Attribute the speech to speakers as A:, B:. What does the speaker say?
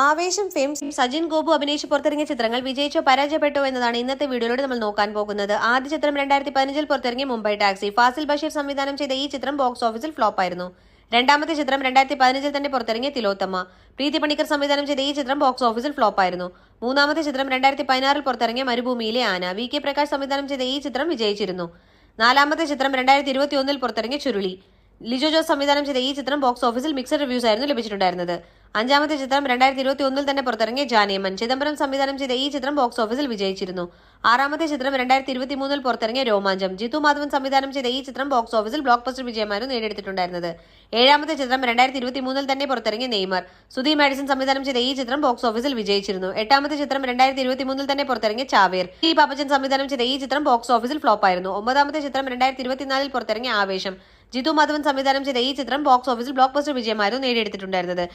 A: ആവേശം ഫെയിം സജിൻ ഗോപു അഭിനയിച്ച് പുറത്തിറങ്ങിയ ചിത്രങ്ങൾ വിജയിച്ചോ പരാജയപ്പെട്ടോ എന്നതാണ് ഇന്നത്തെ വീഡിയോയിലൂടെ നമ്മൾ നോക്കാൻ പോകുന്നത്. ആദ്യ ചിത്രം 2015 പുറത്തിറങ്ങിയ മുംബൈ ടാക്സി. ഫാസിൽ ബഷീർ സംവിധാനം ചെയ്ത ഈ ചിത്രം ബോക്സ് ഓഫീസിൽ ഫ്ലോപ്പ് ആയിരുന്നു. രണ്ടാമത്തെ ചിത്രം 2015 തന്നെ പുറത്തിറങ്ങിയ തിലോത്തമ്മ. പ്രീതി പണിക്കർ സംവിധാനം ചെയ്ത ഈ ചിത്രം ബോക്സ് ഓഫീസിൽ ഫ്ലോപ്പ് ആയിരുന്നു. മൂന്നാമത്തെ ചിത്രം 2016 പുറത്തിറങ്ങിയ മരുഭൂമിയിലെ ആന. വി കെ പ്രകാശ് സംവിധാനം ചെയ്ത ഈ ചിത്രം വിജയിച്ചിരുന്നു. നാലാമത്തെ ചിത്രം 2021 പുറത്തിറങ്ങിയ ചുരുളി. ലിജോ ജോസ് സംവിധാനം ചെയ്ത ഈ ചിത്രം ബോക്സ് ഓഫീസിൽ മിക്സഡ് റിവ്യൂസ് ആയിരുന്നു ലഭിച്ചിട്ടുണ്ടായിരുന്നത്. അഞ്ചാമത്തെ ചിത്രം 2021 തന്നെ പുറത്തിറങ്ങിയ ജാനേമൻ. ചിദംബരം സംവിധാനം ചെയ്ത ഈ ചിത്രം ബോക്സ് ഓഫീസിൽ വിജയിച്ചിരുന്നു. ആറാമത്തെ ചിത്രം 2023 പുറത്തിറങ്ങിയ രോമാഞ്ചം. ജിത്തു മാധവൻ സംവിധാനം ചെയ്ത ഈ ചിത്രം ബോക്സ് ഓഫീസിൽ ബ്ലോക്ക് ബസ്റ്റർ വിജയമായിരുന്നു നേടിയെടുത്തിട്ടുണ്ടായിരുന്നത്. ഏഴാമത്തെ ചിത്രം 2023 തന്നെ പുറത്തിറങ്ങിയ നെയ്മർ. സുധി മാഡിസൺ സംവിധാനം ചെയ്ത ഈ ചിത്രം ബോക്സ് ഓഫീസിൽ വിജയിച്ചിരുന്നു. എട്ടാമത്തെ ചിത്രം 2023 തന്നെ പുറത്തിറങ്ങിയ ചാവേർ. ടി പാപ്പച്ചൻ സംവിധാനം ചെയ്ത ഈ ചിത്രം ബോക്സ് ഓഫീസിൽ ഫ്ലോപ്പ് ആയിരുന്നു. ഒമ്പതാമത്തെ ചിത്രം 2024 പുറത്തിറങ്ങിയ ആവേശം. ജിത്തു മാധവൻ സംവിധാനം ചെയ്ത ഈ ചിത്രം ബോക്സ് ഓഫീസിൽ ബ്ലോക്ക് ബസ്റ്റർ വിജയമായിരുന്നു നേടിയെടുത്തിട്ടുണ്ടായിരുന്നത്.